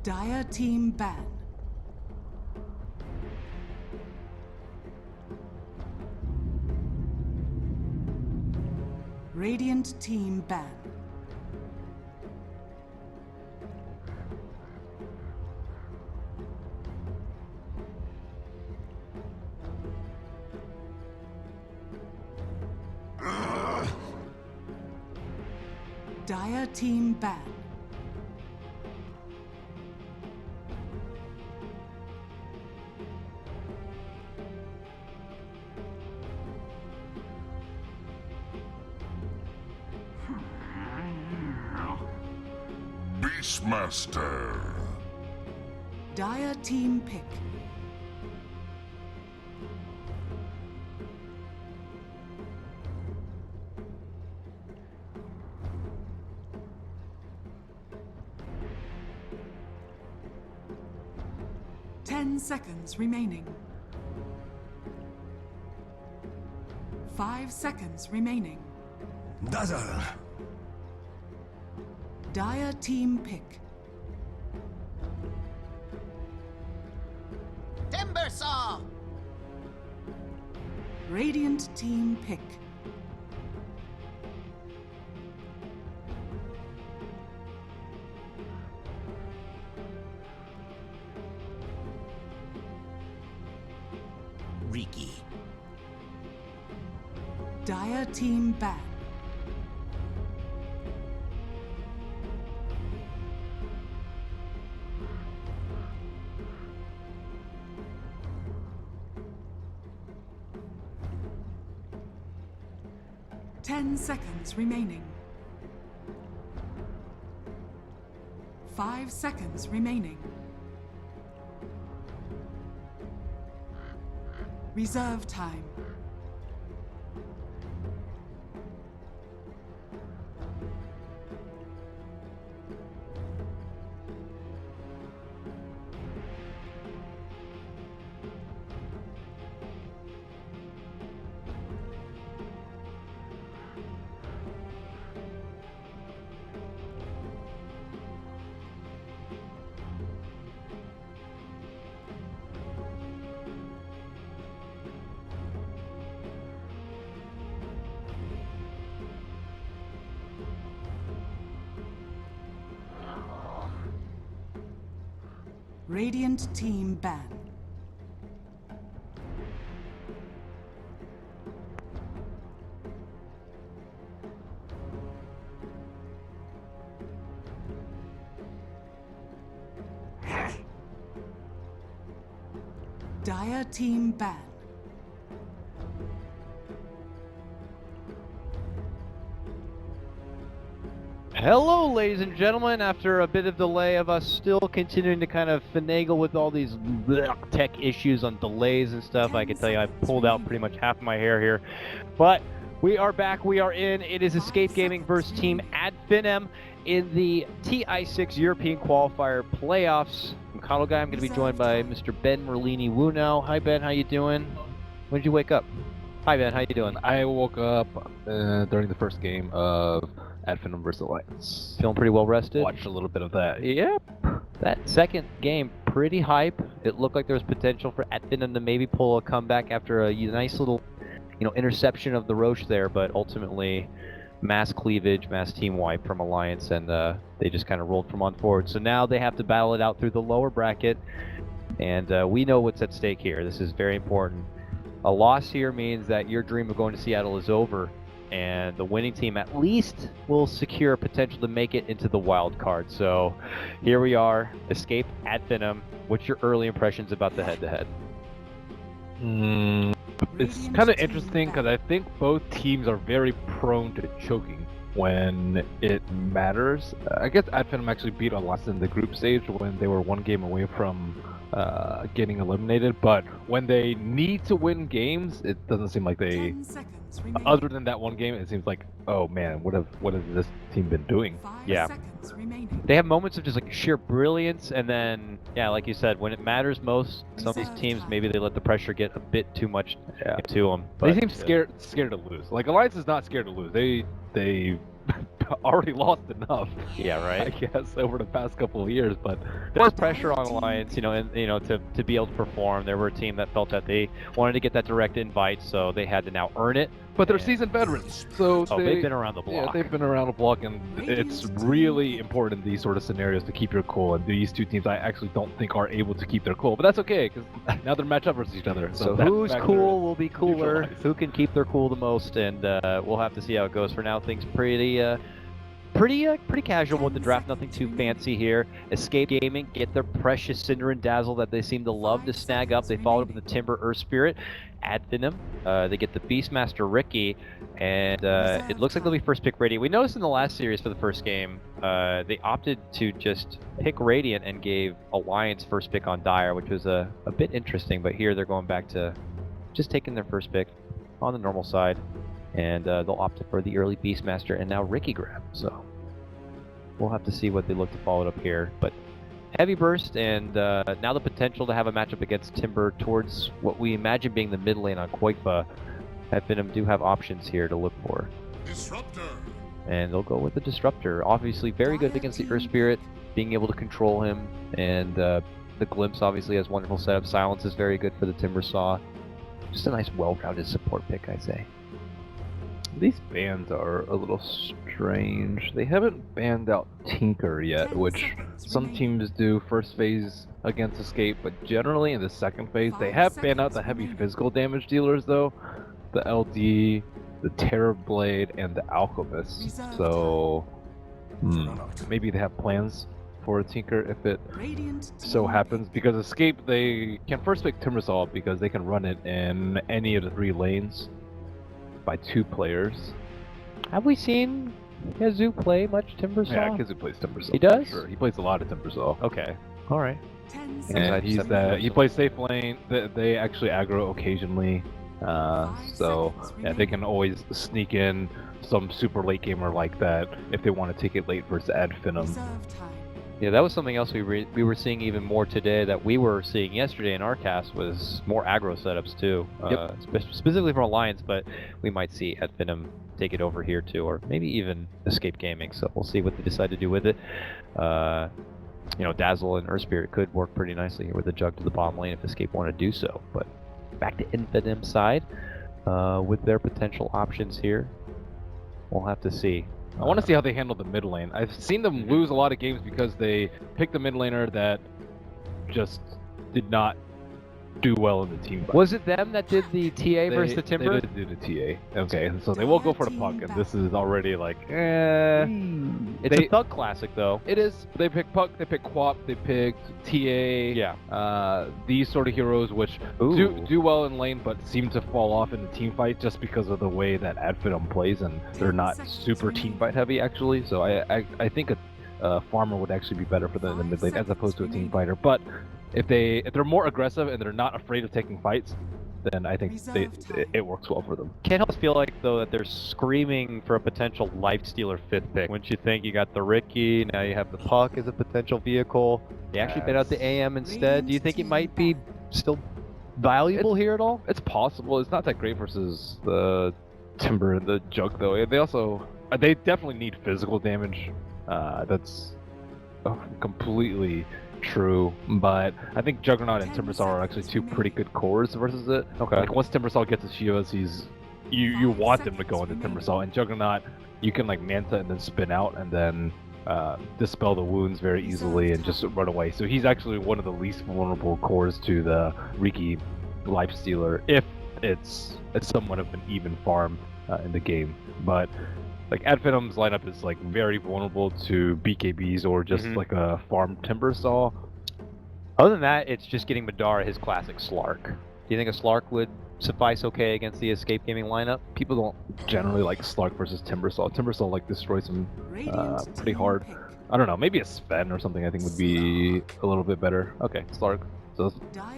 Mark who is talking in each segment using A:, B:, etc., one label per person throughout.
A: Dire team ban. Radiant team ban. Dire team ban.
B: Beastmaster.
A: Dire team pick. Ten seconds remaining. 5 seconds remaining.
C: Dazzle.
A: Dire team pick.
D: Timber saw.
A: Radiant team pick.
D: Riki.
A: Dire team ban. Ten seconds remaining. 5 seconds remaining. Reserve time. Radiant team ban. Dire team ban.
E: Hello, ladies and gentlemen. After a bit of delay of us still continuing to kind of finagle with all these tech issues on delays and stuff, I can tell you I've pulled out pretty much half of my hair here. But we are back. We are in. It is Escape Gaming versus Team Finem in the TI6 European Qualifier playoffs. I'm Coddle Guy. I'm going to be joined by Mr. Ben Merlini Wu now. Hi, Ben. How you doing? When did you wake up? Hi, Ben. How you doing?
F: I woke up during the first game of Finem vs. Alliance.
E: Feeling pretty well rested?
F: Watched a little bit of that.
E: Yep. That second game, pretty hype. It looked like there was potential for Finem to maybe pull a comeback after a nice little, interception of the Roche there, but ultimately mass cleavage, mass team wipe from Alliance, and they just kind of rolled from on forward. So now they have to battle it out through the lower bracket, and we know what's at stake here. This is very important. A loss here means that your dream of going to Seattle is over, and the winning team at least will secure potential to make it into the wild card. So here we are, Escape Finem. What's your early impressions about the head-to-head?
F: It's kind of interesting because I think both teams are very prone to choking when it matters. I guess Finem actually beat Alliance in the group stage when they were one game away from getting eliminated, but when they need to win games, it doesn't seem like they, other than that one game, it seems like, oh man, what has this team been doing?
E: Yeah, they have moments of just like sheer brilliance, and then yeah, like you said, when it matters most, some of these teams maybe they let the pressure get a bit too much to them.
F: But they seem scared to lose. Like Alliance is not scared to lose. They already lost enough.
E: Yeah,
F: I
E: right.
F: guess over the past couple of years, but
E: There's pressure on Alliance, you know, and to be able to perform. There were a team that felt that they wanted to get that direct invite, so they had to now earn it.
F: they're
E: And-
F: seasoned veterans, so
E: they've been around the block.
F: Yeah, they've been around the block, and it's really important in these sort of scenarios to keep your cool. And these two teams, I actually don't think are able to keep their cool, but that's okay because now they're matched up versus each other.
E: So
F: that
E: who's
F: factor
E: cool will be cooler.
F: neutralized.
E: Who can keep their cool the most, and we'll have to see how it goes. For now, things pretty casual with the draft. Nothing too fancy here. Escape Gaming get their precious Cinder and Dazzle that they seem to love to snag up. They followed up with the Timber Earth Spirit. Add Finem. They get the Beastmaster Ricky, and it looks like they'll be first pick Radiant. We noticed in the last series for the first game, they opted to just pick Radiant and gave Alliance first pick on Dire, which was a bit interesting. But here they're going back to just taking their first pick on the normal side. And they'll opt for the early Beastmaster and now Ricky grab. So we'll have to see what they look to follow it up here. But heavy burst, and now the potential to have a matchup against Timber towards what we imagine being the mid lane on Qualifier. Finem do have options here to look for.
B: Disruptor.
E: And they'll go with the Disruptor. Obviously very good against the Earth Spirit, being able to control him. And the Glimpse obviously has wonderful setup. Silence is very good for the Timber Saw. Just a nice well-rounded support pick, I'd say.
F: These bans are a little strange. They haven't banned out Tinker yet, which some teams do first phase against Escape, but generally in the second phase, they have banned out the heavy physical damage dealers though. The LD, the Terror Blade, and the Alchemist. So, maybe they have plans for a Tinker if it so happens. Because Escape, they can first pick Timbersaw because they can run it in any of the 3 lanes by 2 players.
E: Have we seen Kazu play much Timbersaw?
F: Yeah, Kizu plays Timbersaw.
E: He does?
F: Sure, he plays a lot of Timbersaw.
E: Okay. All right.
F: And he's he plays safe lane. They actually aggro occasionally. So yeah, they can always sneak in some super late gamer like that if they want to take it late versus add Finem.
E: Yeah, that was something else we were seeing even more today that we were seeing yesterday in our cast was more aggro setups too. Specifically from Alliance, but we might see at Finem take it over here too, or maybe even Escape Gaming. So we'll see what they decide to do with it. You know, Dazzle and Earth Spirit could work pretty nicely here with a Jug to the bottom lane if Escape want to do so. But back to Finem side with their potential options here. We'll have to see.
F: I want to see how they handle the mid lane. I've seen them lose a lot of games because they picked the mid laner that just did not do well in the team fight.
E: Was it them that did the TA versus the Timber?
F: They did do the TA. Okay, so they will go for the puck, and this is already like,
E: It's a Thug classic though.
F: It is. They picked puck, they picked Quap, they picked TA.
E: Yeah.
F: These sort of heroes which do well in lane, but seem to fall off in the team fight just because of the way that Finem plays, and they're not super team fight heavy actually. So I think a farmer would actually be better for them in the mid lane as opposed to a team fighter. But if they're more aggressive and they're not afraid of taking fights, then I think it works well for them.
E: Can't help feel like though that they're screaming for a potential Lifestealer 5th pick. Wouldn't you think? You got the Ricky, now you have the Puck as a potential vehicle. They actually bet out the AM instead. Do you think it might be still valuable here at all?
F: It's possible. It's not that great versus the Timber and the Jug though. They definitely need physical damage. That's completely true, but I think Juggernaut and Timbersaw are actually 2 pretty good cores versus it.
E: Okay.
F: Like once Timbersaw gets his Shivas, you want them to go into Timbersaw, and Juggernaut you can like Manta and then spin out and then dispel the wounds very easily and just run away. So he's actually one of the least vulnerable cores to the Riki Lifestealer if it's somewhat of an even farm in the game. But like Finem's lineup is like very vulnerable to BKBs or just like a farm Timbersaw.
E: Other than that, it's just getting Madara his classic Slark. Do you think a Slark would suffice okay against the Escape Gaming lineup?
F: People don't generally like Slark versus Timbersaw. Timbersaw like destroys him pretty hard. I don't know, maybe a Sven or something I think would be a little bit better. Okay, Slark. So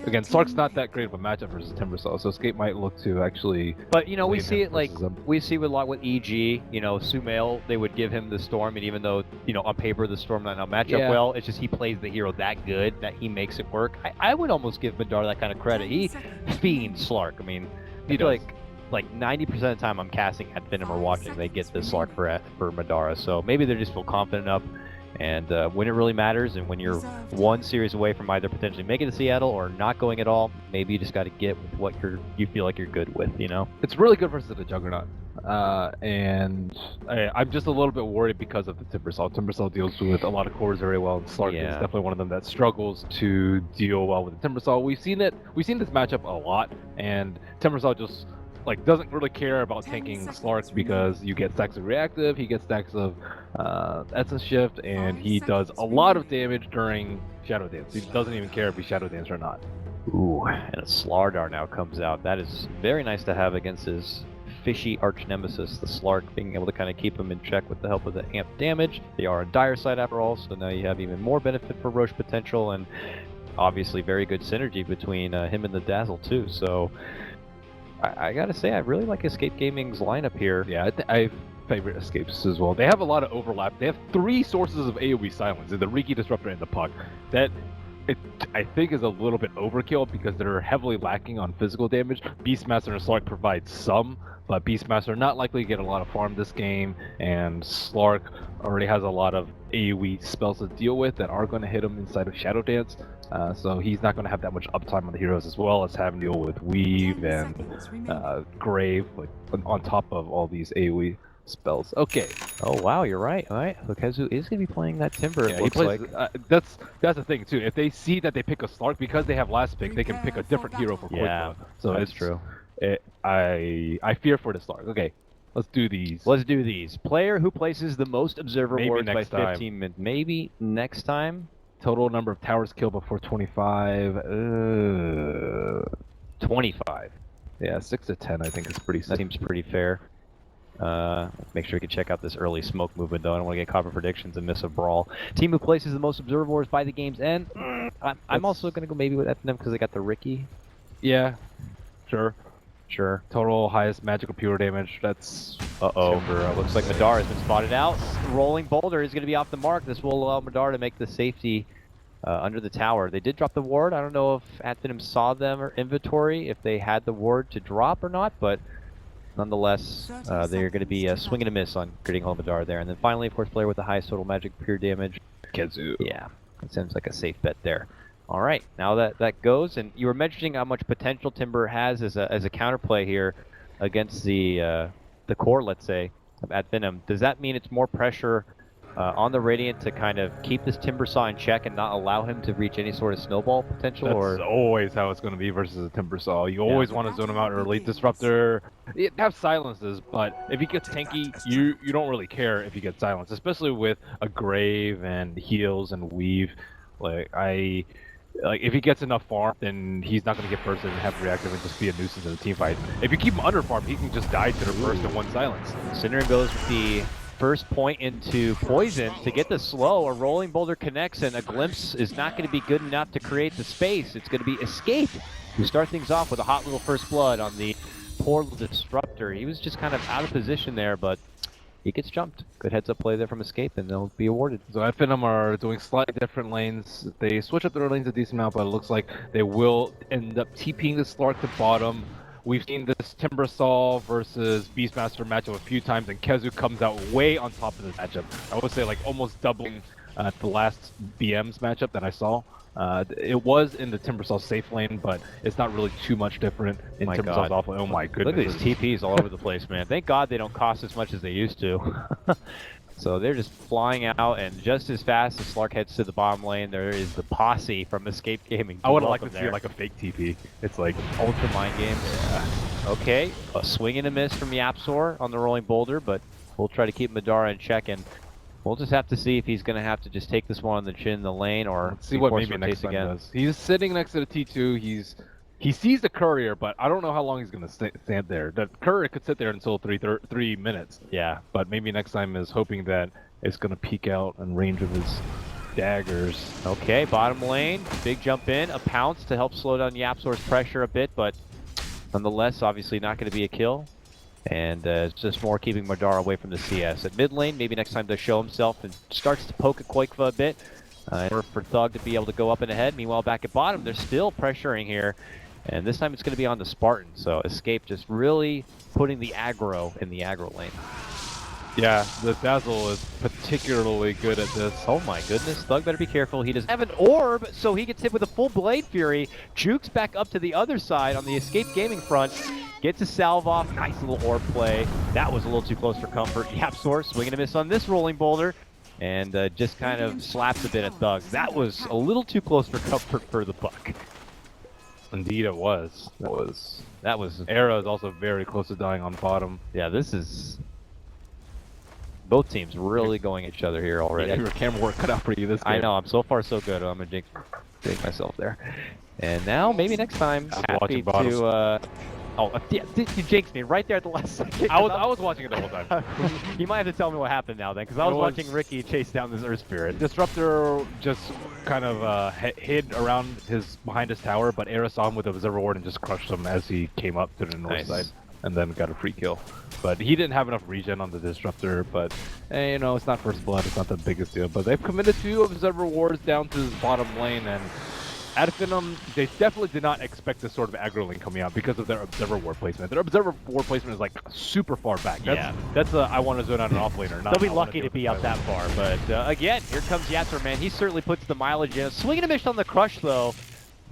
F: again, Slark's not that great of a matchup versus Timbersaw, so Escape might look to actually.
E: But you know, we see it like we see with a lot with EG. You know, Sumail, they would give him the Storm, and even though on paper the Storm might not match up well, it's just he plays the hero that good that he makes it work. I would almost give Madara that kind of credit. He fiends Slark. I mean, I feel like like 90% of the time I'm casting at Finem or watching, they get this Slark for Madara. So maybe they just feel confident enough. And when it really matters, and when you're one series away from either potentially making it to Seattle or not going at all, maybe you just got to get with what you feel like you're good with, you know?
F: It's really good versus the Juggernaut. And I'm just a little bit worried because of the Timbersaw. Timbersaw deals with a lot of cores very well, and Slark is definitely one of them that struggles to deal well with the Timbersaw. We've seen this matchup a lot, and Timbersaw just like doesn't really care about tanking Slark because you get stacks of reactive, he gets stacks of essence shift, and he does a lot of damage during Shadow Dance. He doesn't even care if he Shadow Dance or not.
E: Ooh, and a Slardar now comes out. That is very nice to have against his fishy arch nemesis, the Slark, being able to kind of keep him in check with the help of the amp damage. They are a dire side after all, so now you have even more benefit for Roche potential, and obviously very good synergy between him and the Dazzle too. So I gotta say, I really like Escape Gaming's lineup here.
F: Yeah, I favorite Escapes as well. They have a lot of overlap. They have 3 sources of AoE silence, the Riki Disruptor and the Puck. That I think is a little bit overkill because they're heavily lacking on physical damage. Beastmaster and Slark provide some, but Beastmaster not likely to get a lot of farm this game, and Slark already has a lot of AoE spells to deal with that are going to hit him inside of Shadow Dance. So he's not going to have that much uptime on the heroes, as well as having to deal with Weave and Grave, like on top of all these AoE spells. Okay.
E: Oh wow, you're right. All right, Lukezu is going to be playing that Timber.
F: Yeah,
E: it looks like.
F: That's the thing too. If they see that they pick a Slark, because they have last pick, they can pick a different hero for Qualifier.
E: Yeah,
F: so
E: that's true.
F: I fear for the Slark. Okay, let's do these.
E: Let's do these. Player who places the most observer
F: Maybe
E: wards by
F: next time.
E: 15 minutes. Maybe next time.
F: Total number of towers killed before 25.
E: 25.
F: Yeah, 6 to 10 I think is pretty safe.
E: That seems pretty fair. Make sure you can check out this early smoke movement though. I don't want to get caught for predictions and miss a brawl. Team who places the most observer wards by the game's end. I'm also going to go maybe with Finem because they got the Riki.
F: Yeah, sure.
E: Sure.
F: Total highest magical pure damage. That's
E: Timber. Looks like Madara has been spotted out. Rolling Boulder is going to be off the mark. This will allow Madara to make the safety under the tower. They did drop the ward. I don't know if Finem saw them or inventory, if they had the ward to drop or not, but nonetheless, they're going to be swing and a miss on critting home Madara there. And then finally, of course, player with the highest total magic pure damage.
F: Kezu.
E: Yeah, it seems like a safe bet there. All right, now that goes, and you were mentioning how much potential Timber has as a counterplay here against the core, let's say, at Finem. Does that mean it's more pressure on the Radiant to kind of keep this Timbersaw in check and not allow him to reach any sort of snowball potential?
F: That's always how it's going to be versus a Timbersaw. You always want to zone him out early. Disruptor, it have silences, but if he gets tanky, you don't really care if he gets silenced, especially with a Grave and heals and Weave. Like if he gets enough farm, then he's not going to get bursted and have reactive and just be a nuisance in the team fight. If you keep him under farm, he can just die to the burst in one silence.
E: Cinder goes with the first point into poison to get the slow. A rolling boulder connects, and a glimpse is not going to be good enough to create the space. It's going to be Escape who start things off with a hot little first blood on the poor Disruptor. He was just kind of out of position there, but he gets jumped. Good heads-up play there from Escape, and they'll be awarded.
F: So Finem are doing slightly different lanes. They switch up their lanes a decent amount, but it looks like they will end up TPing the Slark to bottom. We've seen this Timbersaw versus Beastmaster matchup a few times, and Kezu comes out way on top of this matchup. I would say like almost doubling the last BM's matchup that I saw. It was in the Timbersaw safe lane, but it's not really too much different in Timbersaw's off lane. Oh my goodness.
E: Look at these TPs all over the place, man. Thank God they don't cost as much as they used to. So they're just flying out, and just as fast as Slark heads to the bottom lane, there is the posse from Escape Gaming.
F: I would like to see like a fake TP. It's like
E: ultra mind game. Yeah. Okay, a swing and a miss from Yapzor on the rolling boulder, but we'll try to keep Madara in check, and we'll just have to see if he's going to have to just take this one on the chin in the lane, or
F: see what maybe next time does. He's sitting next to the T2. He sees the courier, but I don't know how long he's going to stand there. The courier could sit there until 3 minutes.
E: Yeah.
F: But maybe next time is hoping that it's going to peek out in range of his daggers.
E: Okay, bottom lane, big jump in, a pounce to help slow down Yapzor's pressure a bit, but nonetheless, obviously not going to be a kill. And it's just more keeping Madara away from the CS. At mid lane, maybe next time does show himself and starts to poke at Qualifier a bit in order for Thug to be able to go up and ahead. Meanwhile, back at bottom, they're still pressuring here. And this time it's going to be on the Spartan, so Escape just really putting the aggro in the aggro lane.
F: Yeah, the Dazzle is particularly good at this.
E: Oh my goodness, Thug better be careful. He doesn't have an orb, so he gets hit with a full Blade Fury. Jukes back up to the other side on the Escape Gaming front. Gets a salve off. Nice little orb play. That was a little too close for comfort. Yapzor swinging a miss on this rolling boulder. And just kind of slaps a bit at Thug. That was a little too close for comfort for the puck.
F: Indeed it was. That was... Era is also very close to dying on bottom.
E: Yeah, this is... Both teams really going at each other here already.
F: Yeah, your camera work cut out for you this game.
E: I know, I'm so far so good. I'm gonna jinx myself there. And now, maybe next time, happy to... yeah, you jinxed me right there at the last second.
F: I was watching it the whole time.
E: You might have to tell me what happened now then, because I was watching Ricky chase down this Earth Spirit.
F: Disruptor just kind of hid around behind his tower, but Era saw him with Observer Ward and just crushed him as he came up to the north side, and then got a free kill. But he didn't have enough regen on the Disruptor, but you know, it's not first blood, it's not the biggest deal. But they've committed 2 Observer Wards down to this bottom lane, and at Finem, they definitely did not expect this sort of aggro lane coming out because of their Observer Ward placement. Their Observer Ward placement is like super far back. That's I want to zone out an off laner.
E: They'll be lucky to be out that far, but again, here comes Yapzor, man. He certainly puts the mileage in. Swinging a miss on the Crush, though,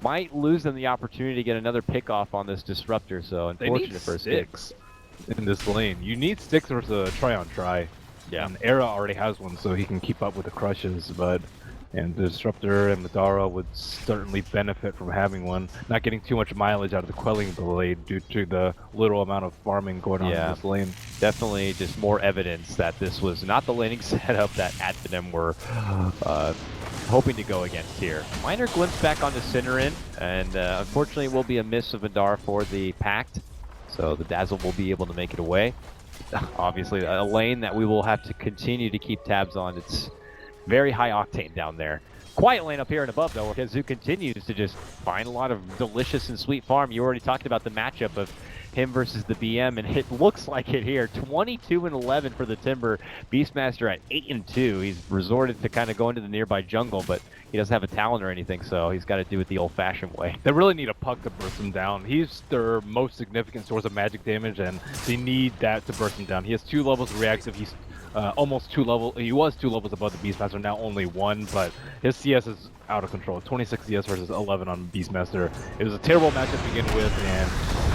E: might lose them the opportunity to get another pick off on this Disruptor, so unfortunate for Sticks
F: in this lane. You need Sticks versus a try-on-try.
E: Yeah.
F: And Era already has one, so he can keep up with the Crushes, but... And the Disruptor and Madara would certainly benefit from having one. Not getting too much mileage out of the Quelling Blade due to the little amount of farming going on in this lane.
E: Definitely just more evidence that this was not the laning setup that Finem were hoping to go against here. Minor glimpse back onto Cinerin, and unfortunately will be a miss of Madara for the Pact. So the Dazzle will be able to make it away. Obviously a lane that we will have to continue to keep tabs on. It's very high octane down there. Quiet lane up here and above, though, because Zoo continues to just find a lot of delicious and sweet farm. You already talked about the matchup of him versus the BM, and it looks like it here. 22-11 for the Timber. Beastmaster at 8-2. He's resorted to kind of go into the nearby jungle, but he doesn't have a talent or anything, so he's got to do it the old-fashioned way.
F: They really need a puck to burst him down. He's their most significant source of magic damage, and they need that to burst him down. He has 2 levels of reactive. He's almost 2 levels. He was 2 levels above the Beastmaster, now only 1, but his CS is out of control. 26 CS versus 11 on Beastmaster. It was a terrible matchup to begin with, and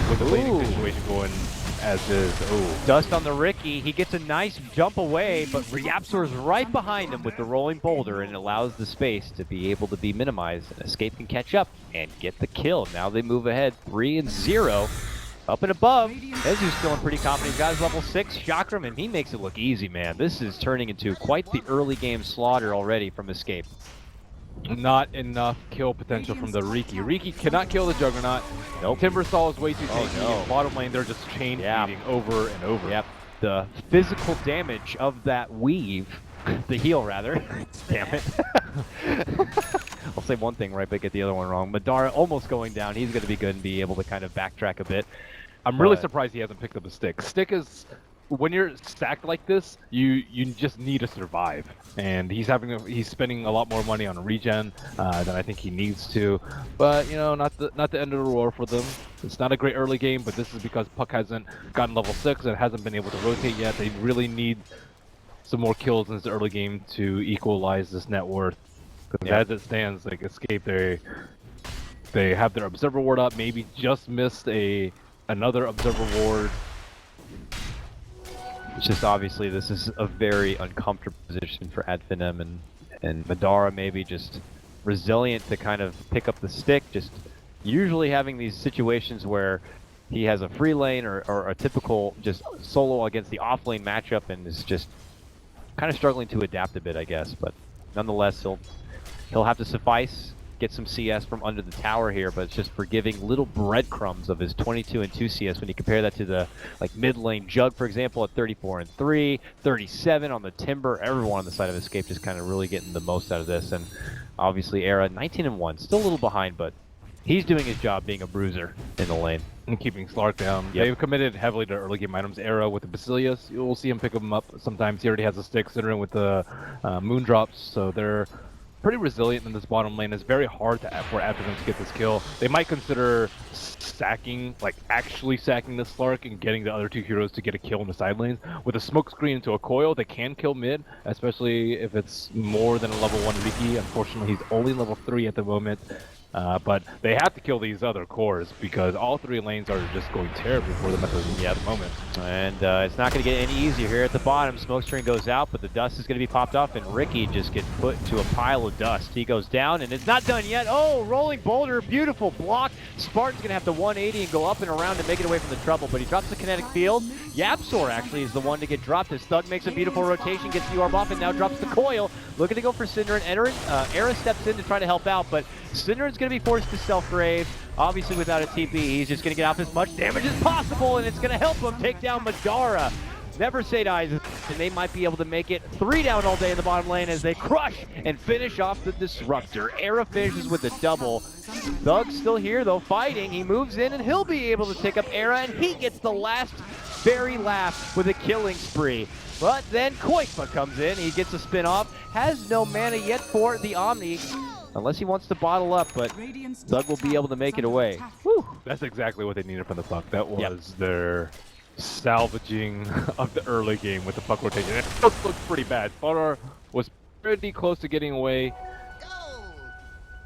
F: with the laning situation going as is.
E: Dust on the Ricky. He gets a nice jump away, but Yapzor's right behind him with the rolling boulder, and it allows the space to be able to be minimized, and Escape can catch up and get the kill. Now they move ahead 3-0. Up and above, Ezu's feeling pretty confident. He's got his level 6 Chakram, and he makes it look easy, man. This is turning into quite the early game slaughter already from Escape.
F: Not enough kill potential from the Riki. Riki cannot kill the Juggernaut. Nope. Timbersaw is way too tanky. Bottom lane, they're just chain feeding over and over.
E: Yep. The physical damage of that weave, the heal rather. Damn it. I'll say one thing right, but get the other one wrong. Madara almost going down. He's going to be good and be able to kind of backtrack a bit.
F: I'm really surprised he hasn't picked up a stick. Stick is, when you're stacked like this, you just need to survive. And he's spending a lot more money on regen than I think he needs to. But you know, not the end of the world for them. It's not a great early game, but this is because Puck hasn't gotten level 6 and hasn't been able to rotate yet. They really need some more kills in this early game to equalize this net worth. Because as it stands, like Escape, they have their Observer Ward up, maybe just missed another Observer Ward.
E: It's just obviously this is a very uncomfortable position for Finem, and Madara maybe just resilient to kind of pick up the stick, just usually having these situations where he has a free lane or a typical just solo against the off lane matchup and is just kind of struggling to adapt a bit, I guess, but nonetheless he'll have to suffice, get some CS from under the tower here, but it's just for giving little breadcrumbs of his 22-2 CS when you compare that to the mid lane Jug, for example, at 34-3, 37 on the Timber. Everyone on the side of Escape just kind of really getting the most out of this, and obviously Era 19-1, still a little behind, but he's doing his job being a bruiser in the lane.
F: And keeping Slark down. Yep. They've committed heavily to early game items. Era with the Basilius, you'll see him pick them up sometimes. He already has a stick, Cinerin with the Moondrops, so they're pretty resilient in this bottom lane. It's very hard for Adfinem to get this kill. They might consider sacking, like actually sacking the Slark and getting the other two heroes to get a kill in the side lanes. With a smoke screen into a coil, they can kill mid, especially if it's more than a level 1 Riki. Unfortunately, he's only level 3 at the moment. But they have to kill these other cores because all 3 lanes are just going terribly for them at the moment.
E: And it's not going to get any easier here at the bottom. Smokescreen goes out, but the dust is going to be popped off, and Riki just gets put into a pile of dust. He goes down, and it's not done yet. Oh, rolling boulder, beautiful block. Spartan's going to have to 180 and go up and around to make it away from the trouble, but he drops the kinetic field. Yapzor actually is the one to get dropped. His Thug makes a beautiful rotation, gets the orb off, and now drops the coil. Looking to go for Synderen. Era steps in to try to help out, but Synderen's going to be forced to self-grave. Obviously, without a TP, he's just going to get off as much damage as possible, and it's going to help him take down Madara. Never say die, and they might be able to make it 3 down all day in the bottom lane as they crush and finish off the Disruptor. Era finishes with a double. Thug's still here, though, fighting. He moves in, and he'll be able to take up Era, and he gets the very last with a killing spree. But then Qualifier comes in, he gets a spin off, has no mana yet for the Omni, unless he wants to bottle up, but Thug will be able to make it away.
F: Whew. That's exactly what they needed from the Puck. That was their salvaging of the early game with the Puck rotation. It looked pretty bad. Fodor was pretty close to getting away.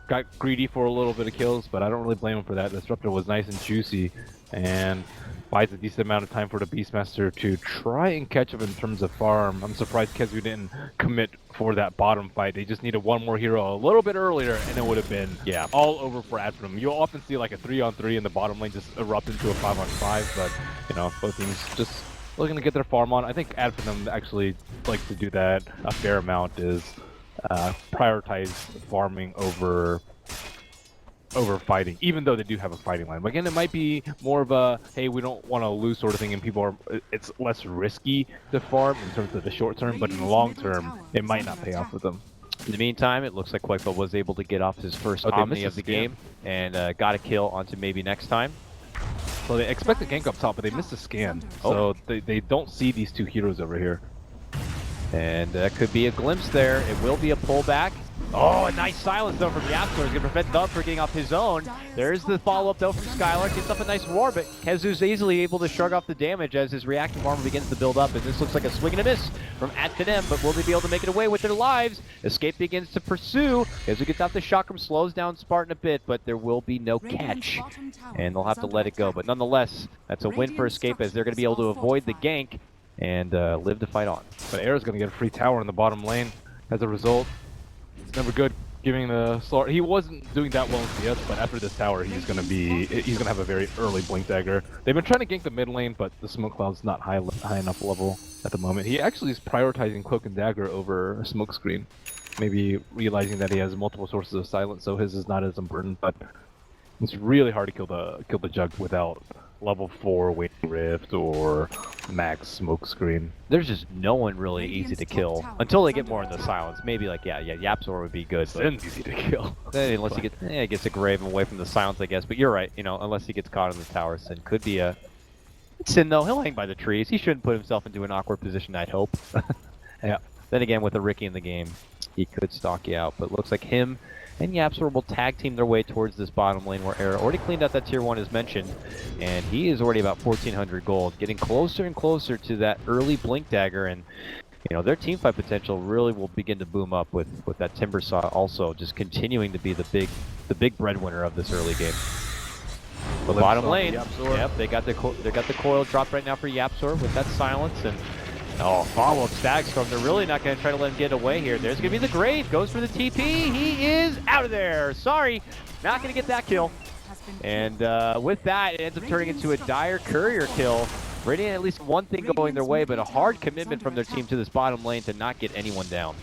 F: Got greedy for a little bit of kills, but I don't really blame him for that. The Disruptor was nice and juicy, and buys a decent amount of time for the Beastmaster to try and catch up in terms of farm. I'm surprised Kezu didn't commit for that bottom fight. They just needed one more hero a little bit earlier, and it would have been all over for Adfinem. You'll often see like a 3-on-3 in the bottom lane just erupt into a 5-on-5, but you know, both teams just looking to get their farm on. I think Adfinem actually likes to do that a fair amount, is prioritize farming over fighting, even though they do have a fighting line. But again, it might be more of a, hey, we don't want to lose sort of thing, and people are, it's less risky to farm in terms of the short term, but in the long term, it might not pay off with them.
E: In the meantime, it looks like Qualifier was able to get off his first Omni of the game, and got a kill onto maybe next time.
F: So they expect a gank up top, but they missed a scan. So they don't see these two heroes over here.
E: And that could be a glimpse there. It will be a pullback. Oh, a nice silence though from Yapzor. He's going to prevent Thug from getting off his own. There's the follow-up though from Skylark. Gets up a nice roar, but Kezu's easily able to shrug off the damage as his reactive armor begins to build up. And this looks like a swing and a miss from Finem, but will they be able to make it away with their lives? Escape begins to pursue. Kezu gets out the chakram, slows down Spartan a bit, but there will be no catch. And they'll have to let it go. But nonetheless, that's a win for Escape as they're going to be able to avoid the gank and live to fight on.
F: But Era's going to get a free tower in the bottom lane as a result. It's never good giving the Slark. He wasn't doing that well in CS, but after this tower, he's going to have a very early Blink Dagger. They've been trying to gank the mid lane, but the Smoke Cloud's not high enough level at the moment. He actually is prioritizing Cloak and Dagger over a Smoke Screen. Maybe realizing that he has multiple sources of silence, so his is not as important, but it's really hard to kill the Jug without level 4 Wave Rift or max Smoke Screen.
E: There's just no one really easy to kill until they get more in the silence. Maybe like Yapzor would be good.
F: Sin's easy to kill.
E: Unless he gets a Graven away from the silence, I guess. But you're right. You know, unless he gets caught in the tower, Sin could be a Sin though. He'll hang by the trees. He shouldn't put himself into an awkward position, I'd hope.
F: Yeah.
E: Then again, with a Riki in the game, he could stalk you out. But it looks like him and Yapzor will tag team their way towards this bottom lane where Era already cleaned out that tier 1 as mentioned, and he is already about 1,400 gold, getting closer and closer to that early Blink Dagger, and you know, their teamfight potential really will begin to boom up with that Timber Saw also just continuing to be the big breadwinner of this early game. The bottom lane, yep, they got the coil dropped right now for Yapzor with that silence, and follow-up Stag Storm. They're really not going to try to let him get away here. There's going to be the Grave. Goes for the TP. He is out of there. Sorry. Not going to get that kill. And with that, it ends up turning into a dire courier kill. Radiant at least one thing going their way, but a hard commitment from their team to this bottom lane to not get anyone down.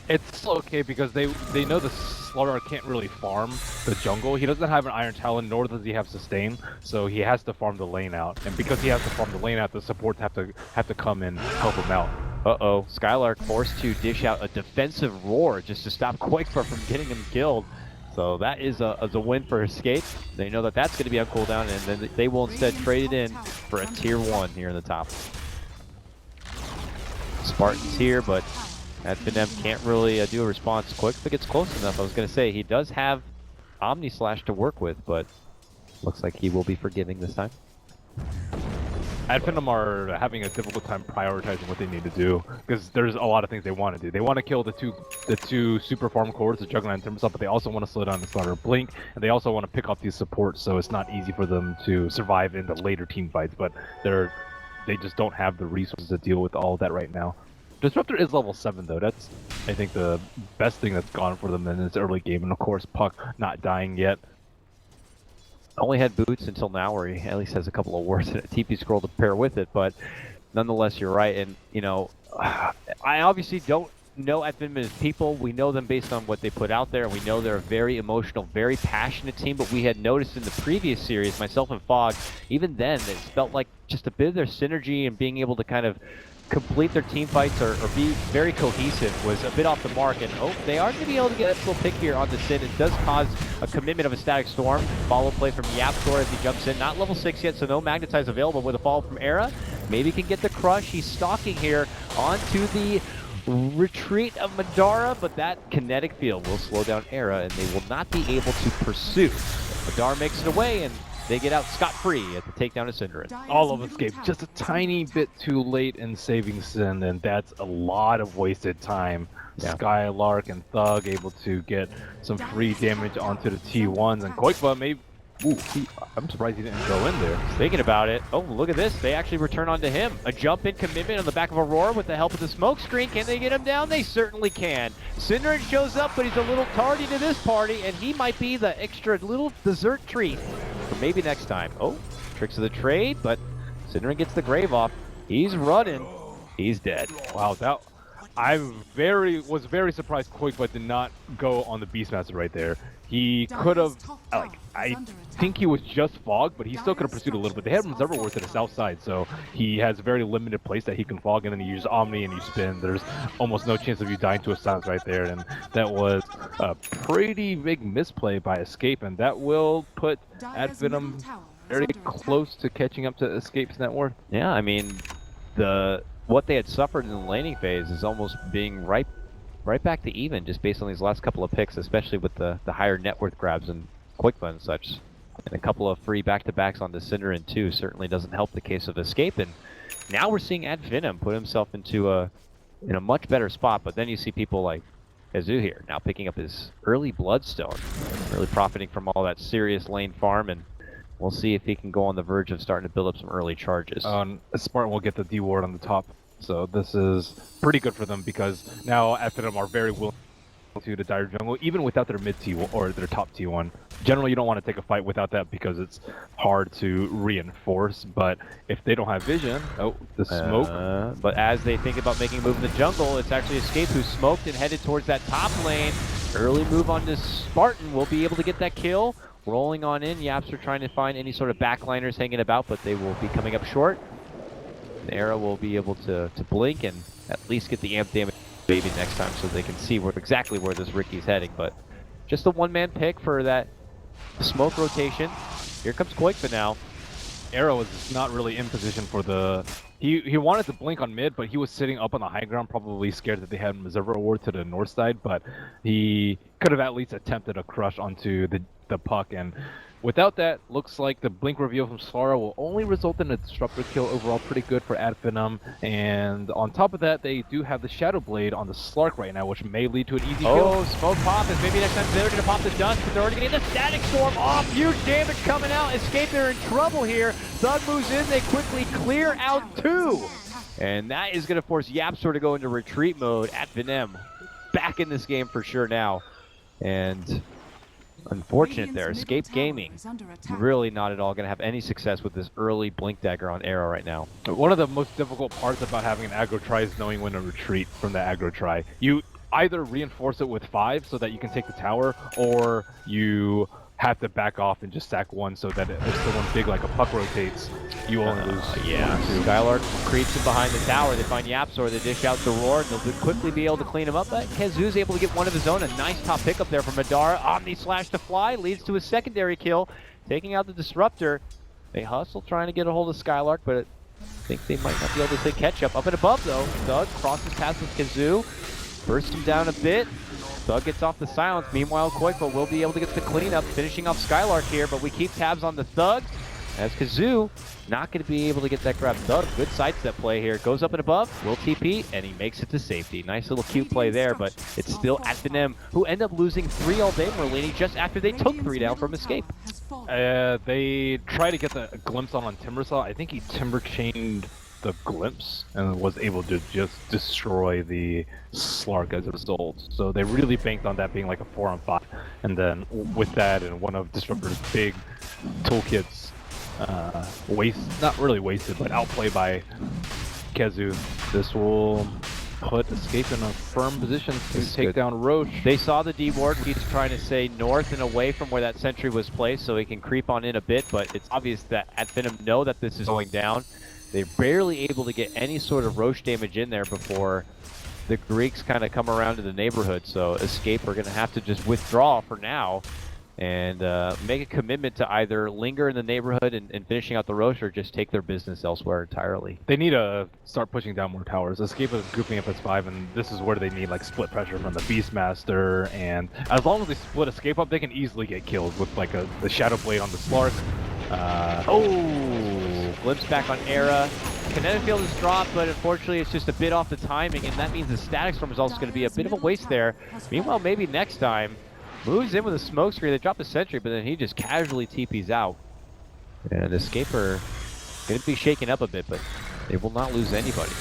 F: It's still okay because they know the Slaughter can't really farm the jungle. He doesn't have an Iron Talon, nor does he have Sustain, so he has to farm the lane out. And because he has to farm the lane out, the supports have to come and help him out.
E: Uh-oh, Skylark forced to dish out a defensive roar just to stop Qualifier from getting him killed. So that is a win for Escape. They know that that's going to be on cooldown, and then they will instead trade it in for a tier 1 here in the top. Spartan's here, but That Finem can't really do a response quick if it gets close enough. I was going to say, he does have Omni Slash to work with, but looks like he will be forgiving this time.
F: Finem are having a difficult time prioritizing what they need to do because there's a lot of things they want to do. They want to kill the two super farm cores, the Juggernaut and Timbersaw, but they also want to slow down the starter Blink, and they also want to pick up these supports, so it's not easy for them to survive in the later team fights. But they just don't have the resources to deal with all of that right now. Disruptor is level 7 though. That's, I think, the best thing that's gone for them in this early game, and of course Puck not dying yet.
E: Only had boots until now, where he at least has a couple of wards and a TP scroll to pair with it, but nonetheless, you're right. And, you know, I obviously don't know Finem as people. We know them based on what they put out there, and we know they're a very emotional, very passionate team, but we had noticed in the previous series, myself and Fog, even then, it felt like just a bit of their synergy and being able to kind of complete their team fights or be very cohesive was a bit off the mark. And they are going to be able to get a little pick here on the Sin. It does cause a commitment of a Static Storm. Follow play from YapzOr as he jumps in. Not level 6 yet, so no Magnetize available with a follow from Era. Maybe can get the crush. He's stalking here onto the retreat of Madara, but that kinetic field will slow down Era, and they will not be able to pursue. Madara makes it away, and they get out scot-free at the takedown of Synderen.
F: All of Escape just a tiny bit too late in saving Sin, and that's a lot of wasted time. Yeah. Skylark and Thug able to get some free damage onto the T1s, and Qualifier maybe... Ooh, I'm surprised he didn't go in there.
E: Thinking about it. Oh, look at this. They actually return onto him. A jump-in commitment on the back of Aurora with the help of the smoke screen. Can they get him down? They certainly can. Synderen shows up, but he's a little tardy to this party, and he might be the extra little dessert treat for maybe next time. Oh, tricks of the trade, but Synderen gets the grave off. He's running. He's dead.
F: Wow, that... I was very surprised Qualifier did not go on the Beastmaster right there. He could have, like, I think he was just Fog, but he still could have pursued a little bit. They had Reservoir to the south side, so he has very limited place that he can Fog, and then he uses Omni and you spin. There's almost no chance of you dying to a silence right there, and that was a pretty big misplay by Escape, and that will put Finem very close to catching up to Escape's net worth.
E: Yeah, I mean, what they had suffered in the laning phase is almost being right back to even, just based on these last couple of picks, especially with the higher net worth grabs and Qualifier and such. And a couple of free back-to-backs on the Synderen too certainly doesn't help the case of Escape. And now we're seeing Finem put himself into a much better spot, but then you see people like Kazu here now picking up his early Bloodstone, really profiting from all that serious lane farm, and we'll see if he can go on the verge of starting to build up some early charges.
F: Spartan will get the D ward on the top, so this is pretty good for them because now Finem are very willing to the dire jungle, even without their mid T1 or their top T1. Generally, you don't want to take a fight without that because it's hard to reinforce, but if they don't have vision, the smoke.
E: But as they think about making a move in the jungle, it's actually Escape who smoked and headed towards that top lane. Early move on this Spartan will be able to get that kill. Rolling on in, YapzOr trying to find any sort of backliners hanging about, but they will be coming up short. And Era will be able to blink and at least get the amp damage maybe next time so they can see exactly where this Ricky's heading. But just a one-man pick for that smoke rotation. Here comes Qualifier now.
F: Era was not really in position for the... He wanted to blink on mid, but he was sitting up on the high ground, probably scared that they had Reservoir Award to the north side, but he could have at least attempted a crush onto the Puck, and without that, looks like the blink reveal from Slara will only result in a Disruptor kill. Overall pretty good for Finem, and on top of that, they do have the Shadow Blade on the Slark right now, which may lead to an easy kill.
E: Oh, smoke pop, is maybe next time they're going to pop the dust, but they're already going to get the Static Storm off. Huge damage coming out. Escape, they're in trouble here. Thug moves in, they quickly clear out 2. And that is going to force YapzOr to go into retreat mode. Finem back in this game for sure now. And unfortunate there, Escape Gaming really not at all going to have any success with this early Blink Dagger on Arrow right now.
F: One of the most difficult parts about having an aggro try is knowing when to retreat from the aggro try. You either reinforce it with 5 so that you can take the tower, or you have to back off and just sack 1 so that if someone big like a Puck rotates, you only lose.
E: Yeah, Skylark creeps in behind the tower. They find YapzOr, they dish out the roar, and they'll quickly be able to clean him up. But Kazu's able to get one of his own. A nice top pickup there from Madara. Omni Slash to fly leads to a secondary kill, taking out the Disruptor. They hustle trying to get a hold of Skylark, but I think they might not be able to play catch up. Up and above though, Doug crosses paths with Kazu. bursts him down a bit. Thug gets off the silence. Meanwhile, Qualifier will be able to get the cleanup, finishing off Skylark here, but we keep tabs on the Thug. As Kazoo not going to be able to get that grab. Thug, good sidestep play here. Goes up and above, will TP, and he makes it to safety. Nice little cute play there, but it's still at Finem, who end up losing 3 all day, Merlini, just after they took 3 down from Escape.
F: They try to get the glimpse on Timbersaw. I think he timber chained the glimpse and was able to just destroy the Slark as a result. So they really banked on that being like a 4-on-5. And then with that and one of Disruptor's big toolkits not really wasted, but outplayed by Kezu, this will put Escape in a firm position to take down Roche.
E: They saw the D ward. He's trying to say north and away from where that sentry was placed so he can creep on in a bit, but it's obvious that at Finem know that this is going down. They're barely able to get any sort of Roche damage in there before the Greeks kind of come around to the neighborhood, so Escape are going to have to just withdraw for now and make a commitment to either linger in the neighborhood and finishing out the Roche or just take their business elsewhere entirely.
F: They need to start pushing down more towers. Escape is grouping up as 5, and this is where they need like split pressure from the Beastmaster, and as long as they split Escape up, they can easily get killed with like the Shadow Blade on the Slark.
E: Glimpse back on Era. Kinetic Field is dropped, but unfortunately it's just a bit off the timing, and that means the Static Storm is also going to be a bit of a waste there. Meanwhile, maybe next time, moves in with a smoke screen. They drop a sentry, but then he just casually TPs out. And Escape are going to be shaken up a bit, but they will not lose anybody.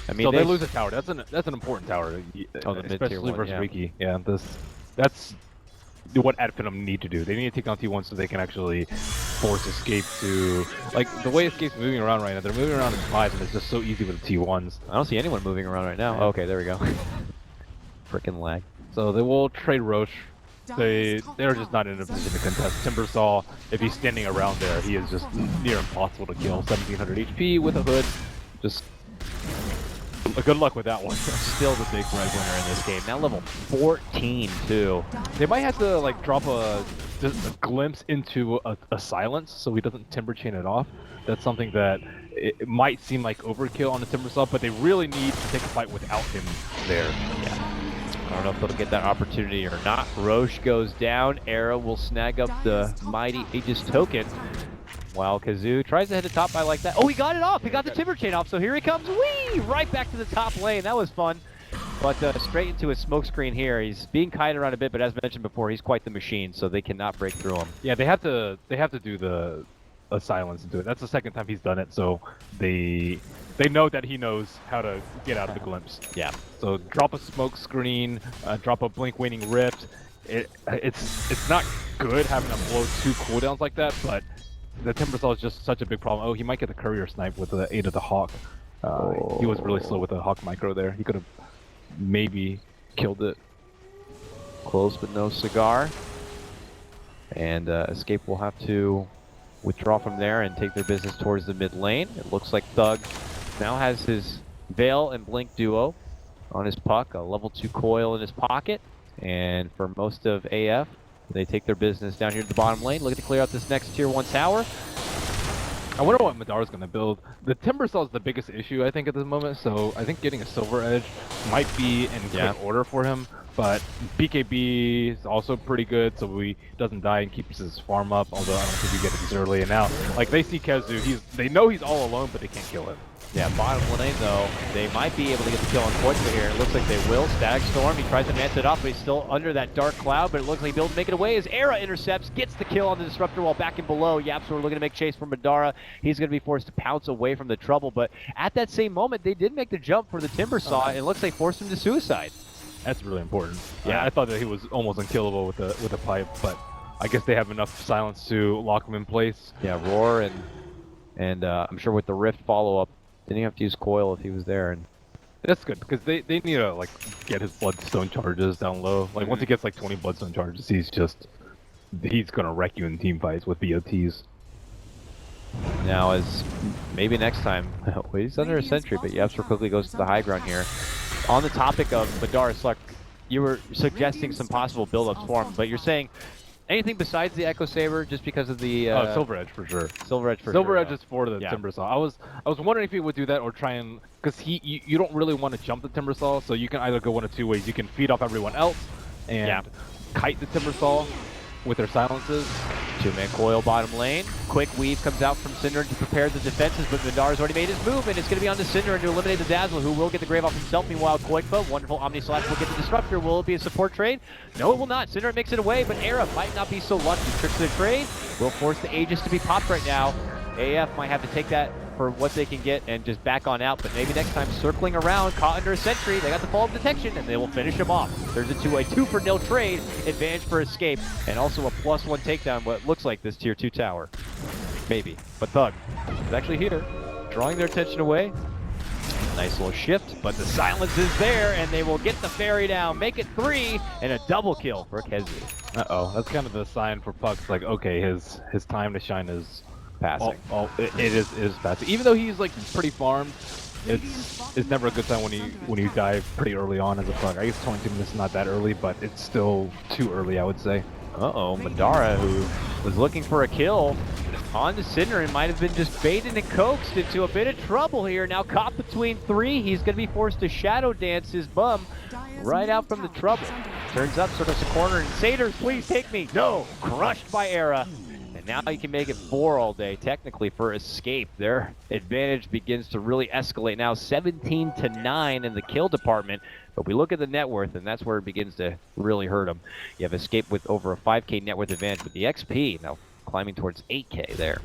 E: I mean,
F: so they lose a tower. That's an important tower, especially versus
E: yeah.
F: Riki. Yeah, that's what Adfinem need to do. They need to take down T1 so they can actually force Escape to, like, the way Escape's moving around right now. They're moving around in 5, and it's just so easy with the T1s.
E: I don't see anyone moving around right now.
F: Yeah.
E: Okay, there we go. Frickin' lag.
F: So they will trade Roche. They're just not in a position to contest. Timbersaw, if he's standing around there, he is just near impossible to kill. 1700 HP with a hood. Just good luck with that one.
E: Still the big breadwinner in this game. Now level 14 too.
F: They might have to like drop a glimpse into a silence so he doesn't timber chain it off. That's something that it might seem like overkill on the Timbersaw, but they really need to take a fight without him there.
E: Yeah. I don't know if they'll get that opportunity or not. Roche goes down. Era will snag up the mighty Aegis token. While Kazoo tries to hit the top by like that. Oh, he got it off. He got the timber chain off. So here he comes. Whee! Right back to the top lane. That was fun. But straight into a smoke screen here. He's being kited around a bit, but as mentioned before, he's quite the machine, so they cannot break through him.
F: Yeah, they have to do a silence into it. That's the second time he's done it, so they know that he knows how to get out of the glimpse.
E: Yeah.
F: So drop a smoke screen, drop a blink waning rift. It's not good having to blow 2 cooldowns like that, but the Timbersaw is just such a big problem. Oh, he might get the courier snipe with the aid of the Hawk. He was really slow with the Hawk micro there. He could have maybe killed it.
E: Close but no cigar. And Escape will have to withdraw from there and take their business towards the mid lane. It looks like Thug now has his Veil and Blink duo on his puck, a level 2 coil in his pocket. And for most of AF, they take their business down here to the bottom lane, looking to clear out this next tier 1 tower.
F: I wonder what Madara's going to build. The Timbersaw is the biggest issue, I think, at this moment, so I think getting a Silver Edge might be in good order for him. But BKB is also pretty good, so he doesn't die and keeps his farm up, although I don't think you get it this early. And now, like, they see Kezu, they know he's all alone, but they can't kill him.
E: Yeah, bottom lane though, they might be able to get the kill on Qualifier here. It looks like they will. Static Storm, he tries to mance it off, but he's still under that dark cloud, but it looks like he'll be able to make it away as Era intercepts, gets the kill on the Disruptor while back in below. Yaps were looking to make chase for Madara. He's going to be forced to pounce away from the trouble, but at that same moment, they did make the jump for the Timbersaw, and it looks like forced him to suicide.
F: That's really important. Yeah, I thought that he was almost unkillable with the pipe, but I guess they have enough silence to lock him in place.
E: Yeah, Roar and I'm sure with the Rift follow-up, didn't have to use coil if he was there, and
F: that's good because they need to like get his bloodstone charges down low. Like once he gets like 20 bloodstone charges, he's gonna wreck you in team fights with BOTs.
E: Now, as maybe next time, well, he's under a sentry, but Yepser quickly goes to the high ground here. On the topic of Madara Sluck, you were suggesting some possible build-ups for him, but you're saying Anything besides the Echo Saber, just because of the
F: Silver Edge for sure.
E: Silver Edge for
F: Silver
E: sure.
F: Edge is for the
E: Yeah.
F: Timber Saw. I was wondering if he would do that or try and because you don't really want to jump the Timber Saw, so you can either go one of two ways. You can feed off everyone else and kite the Timber Saw with their silences.
E: Two-man coil bottom lane. Quick weave comes out from Cinder to prepare the defenses, but Vidar's already made his move, and it's going to be on to Cinder to eliminate the Dazzle, who will get the Grave off himself. Meanwhile, Koikfa, wonderful Omni Slash, will get the Disruptor. Will it be a support trade? No, it will not. Cinder makes it away, but Era might not be so lucky. Tricks of the trade will force the Aegis to be popped right now. AF might have to take that for what they can get and just back on out, but maybe next time circling around, caught under a sentry, they got the follow-up detection, and they will finish him off. There's a 2-for-0 trade, advantage for escape, and also a +1 takedown, what looks like this tier 2 tower. Maybe, but Thug is actually here, drawing their attention away. Nice little shift, but the silence is there, and they will get the fairy down, make it 3, and a double kill for Kezu.
F: Uh-oh, that's kind of the sign for Puck. It's like, okay, his time to shine is
E: Passing.
F: it is passing. Even though he's like pretty farmed, it's never a good sign when you die pretty early on as a Puck. I guess 22 minutes is not that early, but it's still too early, I would say.
E: Uh-oh, Madara, who was looking for a kill on the Cinder and might have been just baited and coaxed into a bit of trouble here. Now caught between 3, he's going to be forced to shadow dance his bum right out from the trouble. Turns up, sort of a corner, and Satyrs, please take me. No, crushed by Era. And now you can make it 4 all day, technically, for escape. Their advantage begins to really escalate now, 17-9 in the kill department. But we look at the net worth, and that's where it begins to really hurt them. You have escape with over a 5K net worth advantage, but the XP now climbing towards 8K there.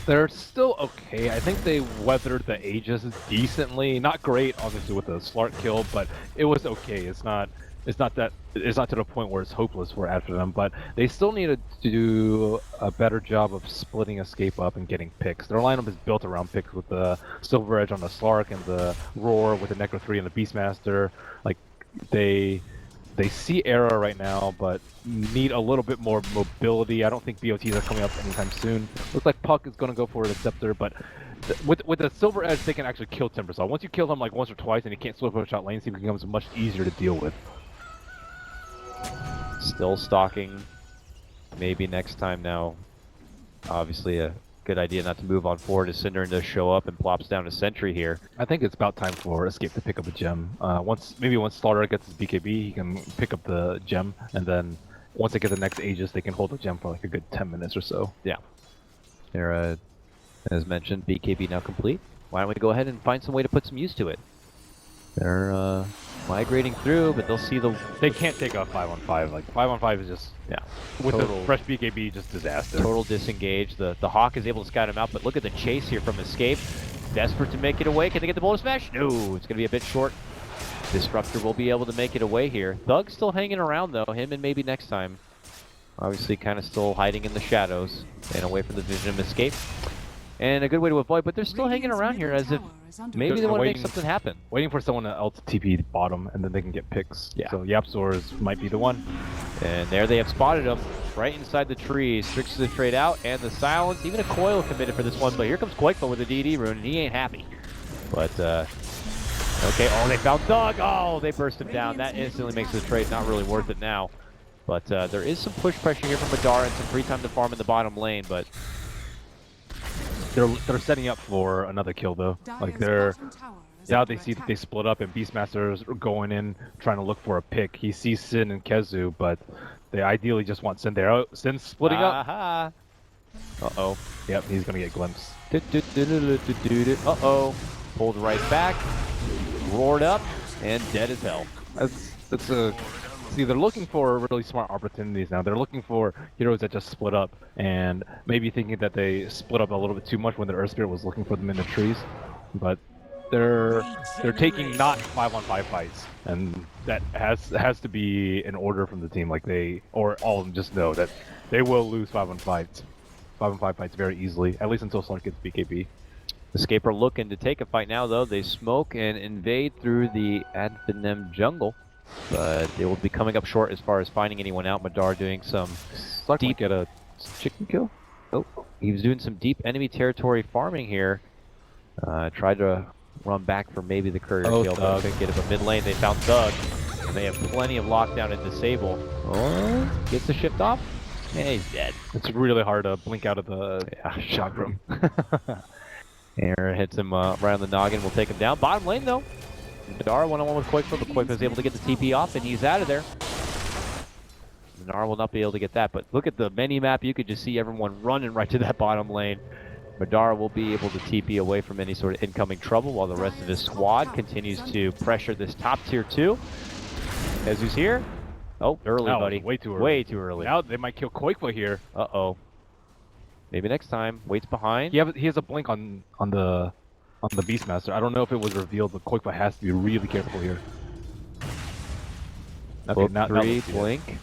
F: They're still okay. I think they weathered the Aegis decently. Not great, obviously, with the Slark kill, but it was okay. It's not to the point where it's hopeless for after them, but they still need to do a better job of splitting escape up and getting picks. Their lineup is built around picks with the Silver Edge on the Slark and the Roar with the Necro 3 and the Beastmaster. Like they see Era right now, but need a little bit more mobility. I don't think BOTs are coming up anytime soon. Looks like Puck is going to go for the Scepter, but with the Silver Edge, they can actually kill Timbersaw. Once you kill him like once or twice and he can't slip shot lane, he becomes much easier to deal with.
E: Still stalking. Maybe next time now. Obviously a good idea not to move on forward as Cinder to show up and plops down a sentry here.
F: I think it's about time for Escape to pick up a gem. Once Slaughter gets his BKB, he can pick up the gem, and then once they get the next Aegis, they can hold the gem for like a good 10 minutes or so.
E: Yeah. There, as mentioned, BKB now complete. Why don't we go ahead and find some way to put some use to it? They're migrating through, but they'll see the...
F: They can't take a 5-on-5. Like 5-on-5 is just with the fresh BKB, just disaster.
E: Total disengage. The Hawk is able to scout him out, but look at the chase here from Escape. Desperate to make it away. Can they get the Boulder Smash? No, it's going to be a bit short. Disruptor will be able to make it away here. Thug's still hanging around though. Him and maybe next time. Obviously, kind of still hiding in the shadows and away from the vision of Escape. And a good way to avoid, but they're still hanging around here as if maybe they want to make something happen.
F: Waiting for someone else to TP bottom, and then they can get picks.
E: Yeah.
F: So Yapzors might be the one.
E: And there they have spotted him, right inside the trees. Tricks the trade out, and the silence. Even a coil committed for this one, but here comes Quakefa with a DD rune, and he ain't happy. But, okay, oh, they found Thug! Oh, they burst him down. That instantly makes the trade not really worth it now. But there is some push pressure here from Madara and some free time to farm in the bottom lane, but...
F: They're setting up for another kill though. Like now they see that they split up and Beastmasters are going in trying to look for a pick. He sees Sin and Kezu, but they ideally just want Sin there. Oh, Sin's splitting up. Uh-oh. Yep, he's gonna get glimpsed.
E: Uh-oh. Pulled right back. Roared up and dead as hell.
F: That's a... See, they're looking for really smart opportunities now. They're looking for heroes that just split up, and maybe thinking that they split up a little bit too much when their Earth Spirit was looking for them in the trees. But they're taking not 5-on-5 fights, and that has to be an order from the team. Like or all of them just know that they will lose 5-on-5 fights very easily, at least until Slark gets BKB.
E: Escape are looking to take a fight now, though. They smoke and invade through the Finem jungle. But they will be coming up short as far as finding anyone out. Madar doing some deep...
F: get a chicken kill?
E: Oh, he was doing some deep enemy territory farming here. Tried to run back for maybe the courier kill, but couldn't get it. But mid lane, they found Thug. And they have plenty of lockdown and disable. Oh, gets the shift off. And he's dead.
F: It's really hard to blink out of the shot room.
E: Aaron hits him right on the noggin. We'll take him down. Bottom lane, though. Madara one-on-one with Qualifier, but Qualifier was able to get the TP off, and he's out of there. Madara will not be able to get that, but look at the mini-map. You could just see everyone running right to that bottom lane. Madara will be able to TP away from any sort of incoming trouble while the rest of his squad continues to pressure this top tier 2. Kezu's here. Oh, early, buddy.
F: Way too early.
E: Way too early.
F: Now they might kill Qualifier here.
E: Uh-oh. Maybe next time. Waits behind.
F: He has a blink on the Beastmaster. I don't know if it was revealed, but Qualifier has to be really careful here. Okay, now
E: blink.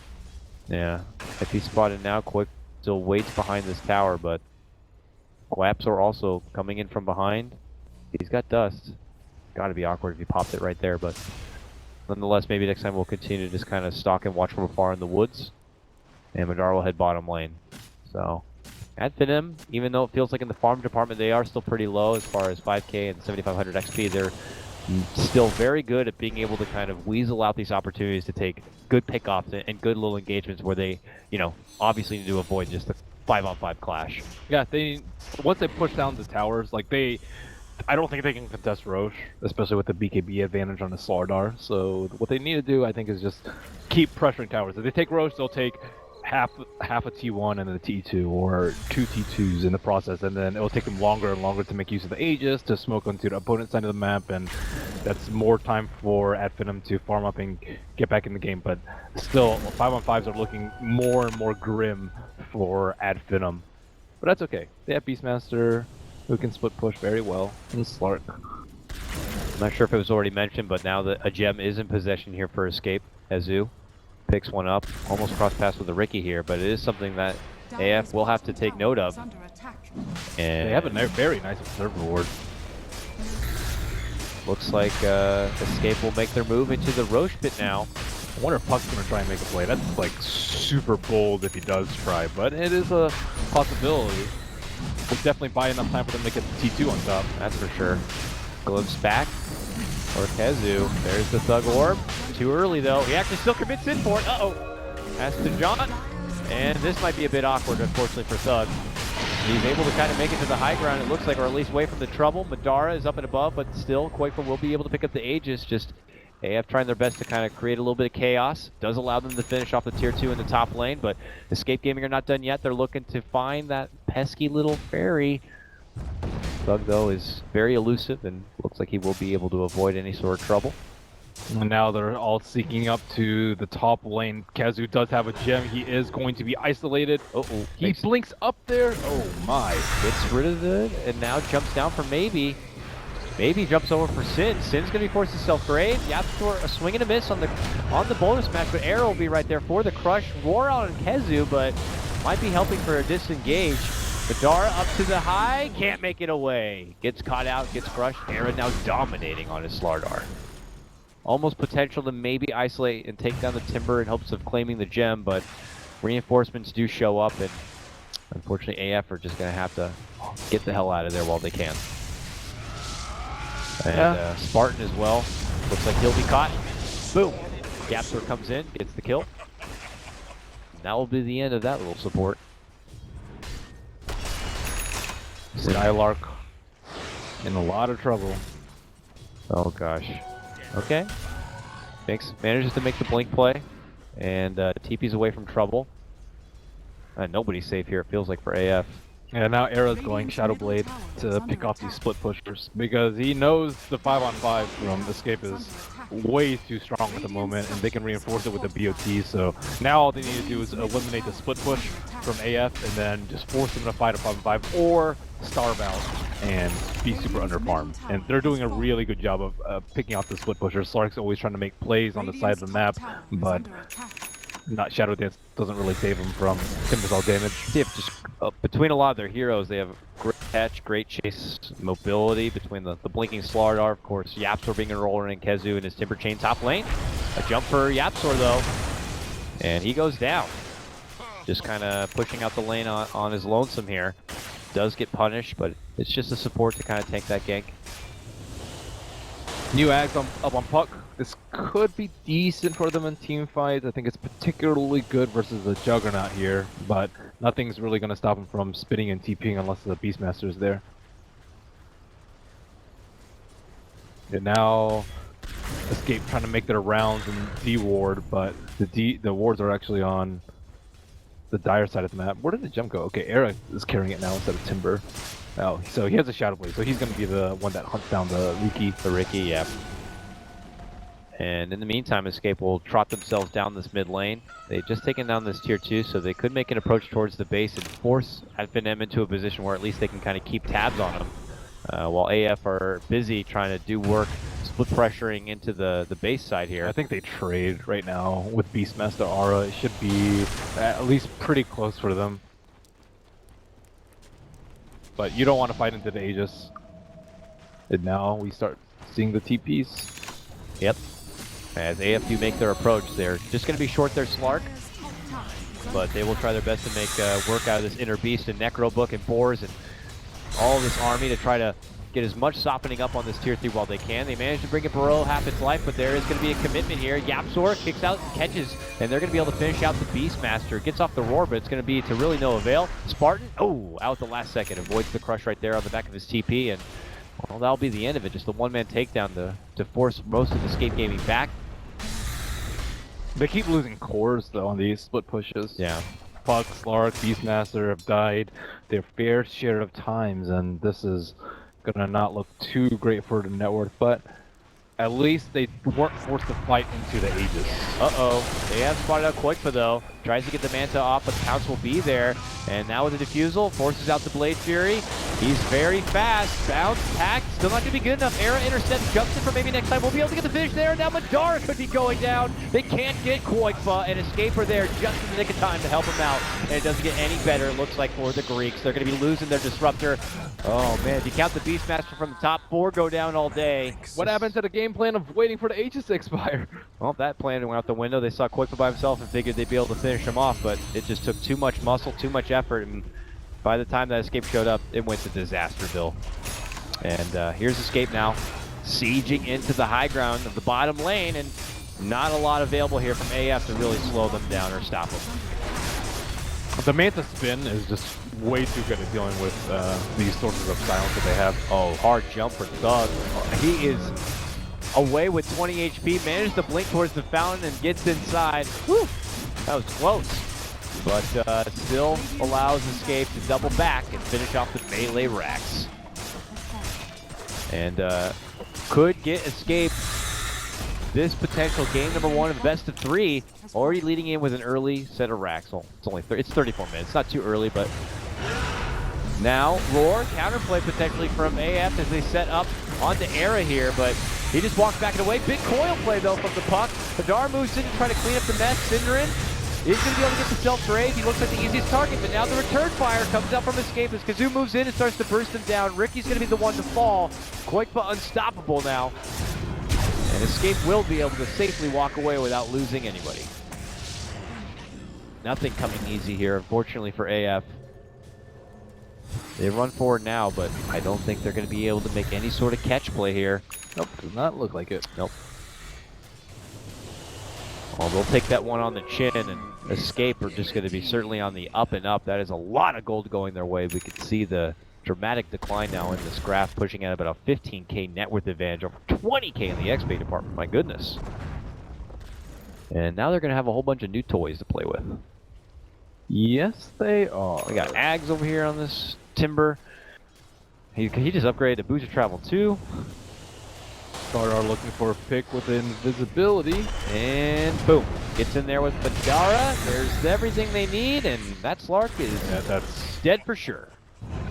E: Yeah. If he's spotted now, Quick still waits behind this tower, but Quaps are also coming in from behind. He's got dust. Gotta be awkward if he popped it right there, but nonetheless, maybe next time we'll continue to just kind of stalk and watch from afar in the woods. And Madara will head bottom lane. So, at Finem, even though it feels like in the farm department they are still pretty low as far as 5k and 7500 XP, they're still very good at being able to kind of weasel out these opportunities to take good pickoffs and good little engagements where they, you know, obviously need to avoid just the 5-on-5 clash.
F: Yeah, once they push down the towers, like I don't think they can contest Roche, especially with the BKB advantage on the Slardar. So what they need to do, I think, is just keep pressuring towers. If they take Roche, they'll take half a T1 and then a T2, or 2 T2s in the process, and then it'll take them longer and longer to make use of the Aegis to smoke onto the opponent's side of the map, and that's more time for Finem to farm up and get back in the game. But still, 5-on-5s are looking more and more grim for Finem. But that's okay. They have Beastmaster, who can split push very well, and Slark.
E: I'm not sure if it was already mentioned, but now that a gem is in possession here for Escape, Hezu picks one up, almost cross pass with the Ricky here, but it is something that AF will have to take note of. And
F: they have a very nice observer ward.
E: Looks like Escape will make their move into the Roche pit now.
F: I wonder if Puck's going to try and make a play. That's like super bold if he does try, but it is a possibility. We'll definitely buy enough time for them to get the T2 on top.
E: That's for sure. Glimpse back. Or Kezu. There's the Thug Orb. Too early though. He actually still commits in for it. Uh-oh. Aston John. And this might be a bit awkward, unfortunately, for Thug. He's able to kind of make it to the high ground, it looks like, or at least away from the trouble. Madara is up and above, but still, Quaker will be able to pick up the Aegis. Just AF trying their best to kind of create a little bit of chaos. Does allow them to finish off the tier 2 in the top lane, but Escape Gaming are not done yet. They're looking to find that pesky little fairy. Thug, though, is very elusive and looks like he will be able to avoid any sort of trouble.
F: And now they're all seeking up to the top lane. Kezu does have a gem. He is going to be isolated. Uh-oh. He blinks up there. Oh my.
E: Gets rid of it and now jumps down for Maybe. Maybe jumps over for Sin. Sin's gonna be forced to self-grave. Yapstor a swing and a miss on the bonus match, but Arrow will be right there for the crush. Roar on Kezu, but might be helping for a disengage. Madara up to the high, can't make it away. Gets caught out, gets crushed. Aaron now dominating on his Slardar. Almost potential to maybe isolate and take down the Timber in hopes of claiming the gem, but reinforcements do show up, and unfortunately AF are just gonna have to get the hell out of there while they can. And Spartan as well. Looks like he'll be caught. Boom! Gapsor comes in, gets the kill. And that will be the end of that little support.
F: Skylark in a lot of trouble.
E: Oh gosh. Okay. Manages to make the blink play. And TP's away from trouble. Nobody's safe here, it feels like, for AF.
F: Yeah, now Arrow's going Shadow Blade to pick off these split pushers because he knows the 5-on-5 from Escape is way too strong at the moment, and they can reinforce it with the BOT. So now all they need to do is eliminate the split push from AF and then just force them to fight a 5-on-5 or starve out and be super underfarmed. And they're doing a really good job of picking off the split pushers. Slark's always trying to make plays on the side of the map, but not Shadow Dance doesn't really save him from Timbersaw damage.
E: Yeah, just between a lot of their heroes, they have great catch, great chase, mobility between the blinking Slardar, of course, Yapsor being a roller, and Kezu in his Timber Chain top lane. A jump for Yapsor though, and he goes down. Just kind of pushing out the lane on his lonesome here. Does get punished, but it's just a support to kind of tank that gank.
F: New Ags up on Puck. This could be decent for them in team fights. I think it's particularly good versus the Juggernaut here, but nothing's really going to stop him from spinning and TPing unless the Beastmaster is there. And now Escape trying to make their rounds and D-ward, but the wards are actually on the dire side of the map. Where did the jump go? Okay, Era is carrying it now instead of Timber. Oh, so he has a Shadow Blade, so he's going to be the one that hunts down the Riki.
E: The Riki, yeah. And in the meantime, Escape will trot themselves down this mid lane. They've just taken down this tier 2, so they could make an approach towards the base and force Finem into a position where at least they can kind of keep tabs on them. While AF are busy trying to do work, split pressuring into the base side here.
F: I think they trade right now with Beastmaster Aura. It should be at least pretty close for them. But you don't want to fight into the Aegis. And now we start seeing the TPs.
E: Yep. As AF do make their approach, they're just going to be short their Slark. But they will try their best to make work out of this Inner Beast and Necro Book and Boars and all of this army to try to get as much softening up on this tier 3 while they can. They managed to bring it below half its life, but there is going to be a commitment here. Yapzor kicks out and catches, and they're going to be able to finish out the Beastmaster. Gets off the roar, but it's going to be to really no avail. Spartan, oh, out the last second. Avoids the crush right there on the back of his TP, and well, that'll be the end of it. Just the one-man takedown to force most of Escape Gaming back.
F: They keep losing cores, though, on these split pushes.
E: Yeah.
F: Puck, Slark, Beastmaster have died their fair share of times, and this is gonna not look too great for the network, but at least they weren't forced to fight into the Aegis.
E: Uh-oh. They have spotted out Qualifier though. Tries to get the Manta off, but the Pounce will be there. And now with the Diffusal, forces out the Blade Fury. He's very fast. Bounce, pack, still not going to be good enough. Era intercepts, jumps in for maybe next time. We'll be able to get the finish there. Now Madara could be going down. They can't get Qualifier, and Escaper there just in the nick of time to help him out. And it doesn't get any better, it looks like, for the Greeks. They're going to be losing their Disruptor. Oh man, if you count the Beastmaster from the top 4, go down all day.
F: What happened to the game plan of waiting for the Aegis to expire?
E: Well, that plan went out the window. They saw Qualifier by himself and figured they'd be able to finish him off, but it just took too much muscle, too much effort, and by the time that Escape showed up, it went to Disasterville. And here's Escape now, sieging into the high ground of the bottom lane, and not a lot available here from AF to really slow them down or stop them.
F: The Manta Spin is just way too good at dealing with these sources of silence that they have.
E: Oh, hard jump for Thug. He is away with 20 HP, managed to blink towards the fountain and gets inside. Whew, that was close. But still allows Escape to double back and finish off the melee racks. And could get Escape this potential game number 1 of best of 3, already leading in with an early set of racks. Well, it's 34 minutes, not too early, but now Roar, counterplay potentially from AF as they set up onto Era here, but he just walks back and away. Big coil play though from the Puck. Hadar moves in to try to clean up the mess. Cinderin is going to be able to get the self-trade. He looks like the easiest target, but now the return fire comes out from Escape as Kazoo moves in and starts to burst him down. Ricky's going to be the one to fall. Qualifier unstoppable now. And Escape will be able to safely walk away without losing anybody. Nothing coming easy here, unfortunately, for AF. They run forward now, but I don't think they're going to be able to make any sort of catch play here.
F: Nope, does not look like it.
E: Nope. Oh, they'll take that one on the chin, and Escape are just going to be certainly on the up and up. That is a lot of gold going their way. We can see the dramatic decline now in this graph, pushing at about a 15k net worth advantage over 20k in the XP department. My goodness. And now they're going to have a whole bunch of new toys to play with.
F: Yes, they are.
E: We got Ags over here on this Timber. He just upgraded to Booster Travel 2.
F: Are looking for a pick with invisibility.
E: And boom. Gets in there with Madara. There's everything they need, and that Slark is
F: that's
E: dead for sure.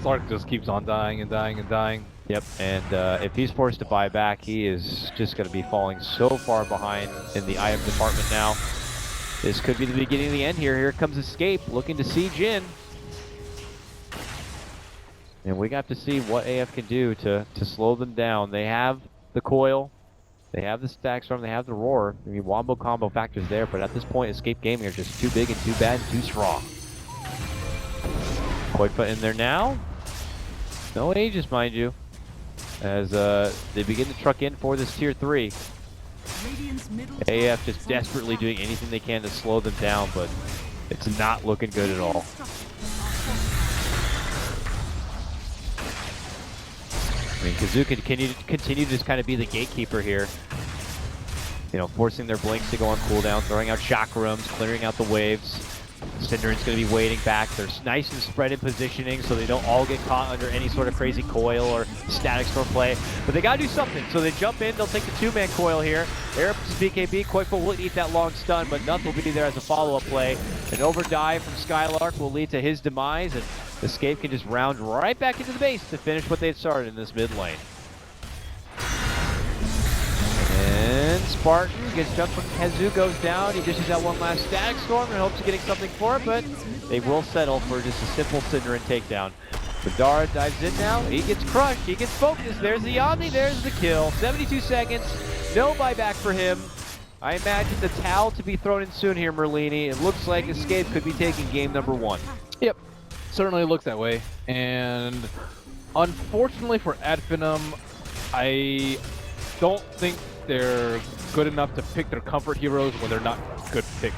F: Slark just keeps on dying and dying and dying.
E: Yep, and if he's forced to buy back, he is just going to be falling so far behind in the item department now. This could be the beginning of the end here. Here comes Escape, looking to siege in. And we got to see what AF can do to slow them down. They have the coil, they have the stack storm, they have the roar. I mean, wombo combo factors there, but at this point, Escape Gaming are just too big and too bad and too strong. Qualifier in there now. No Aegis, mind you, as they begin to truck in for this tier 3.
A: Radiant's middle
E: AF just desperately doing anything they can to slow them down, but it's not looking good at all. I mean, Kazoo can continue to just kind of be the gatekeeper here. You know, forcing their blinks to go on cooldown, throwing out chakrams, clearing out the waves. Cinderin's going to be waiting back. They're nice and spread in positioning so they don't all get caught under any sort of crazy coil or static storm play. But they got to do something. So they jump in. They'll take the two-man coil here. Arab's BKB. Koifa will eat that long stun, but Nuth will be there as a follow-up play. An overdive from Skylark will lead to his demise, and Escape can just round right back into the base to finish what they had started in this mid lane. And Spartan gets jumped from Kazoo, goes down. He dishes out one last static storm and hopes of getting something for it, but they will settle for just a simple Cinderin takedown. Madara dives in now. He gets crushed. He gets focused. There's the Omni. There's the kill. 72 seconds. No buyback for him. I imagine the towel to be thrown in soon here, Merlini. It looks like Escape could be taking game number 1.
F: Yep, certainly looks that way. And unfortunately for Finem, I don't think they're good enough to pick their comfort heroes when they're not good picks.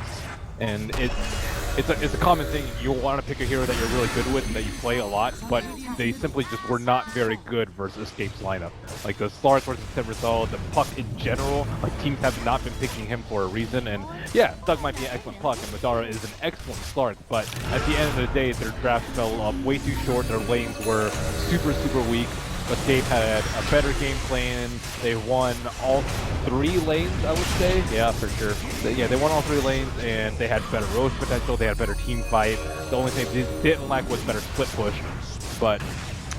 F: And it's a common thing. You want to pick a hero that you're really good with and that you play a lot, but they simply just were not very good versus Escape's lineup. Like the Slark versus Timbersaw, the Puck in general, like teams have not been picking him for a reason. And yeah, Thug might be an excellent Puck and Madara is an excellent Slark, but at the end of the day, their draft fell way too short. Their lanes were super, super weak. Escape had a better game plan. They won all 3 lanes, I would say. Yeah, for sure. They won all 3 lanes, and they had better Roche potential. They had better team fight. The only thing they didn't lack was better split push, but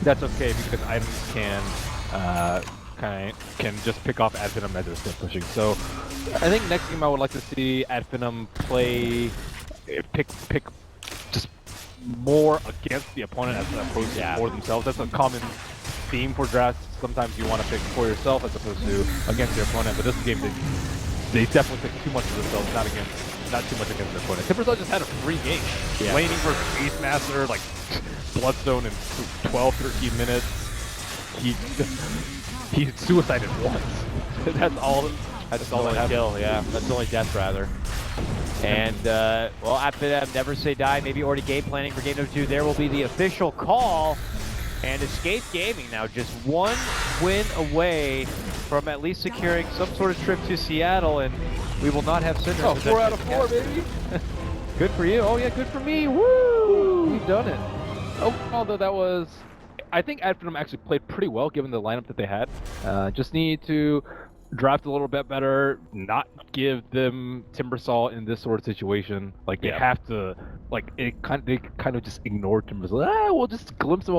F: that's okay because items can just pick off Finem as they're split pushing. So I think next game I would like to see Finem play, pick just more against the opponent as opposed to for themselves. That's a common theme for drafts. Sometimes you want to pick for yourself as opposed to against your opponent, but this game they definitely pick too much for themselves, not too much against their opponent. Timbersaw just had a free game. Laning for Beastmaster, like Bloodstone in 12-13 minutes. He suicided once. That's all. That's all that kill. Yeah, that's the only death rather. And well, after that, never say die. Maybe already game planning for game number 2. There will be the official call. And Escape Gaming now just 1 win away from at least securing some sort of trip to Seattle, and we will not have Cinder. Oh, 4 out of 4, baby!
E: Good for you. Oh yeah, good for me. Woo! We've done it.
F: Although that was, I think Finem actually played pretty well given the lineup that they had. Just need to draft a little bit better, not give them Timbersaw in this sort of situation. Like they have to, like they kind of just ignore Timbersaw. We'll just glimpse them.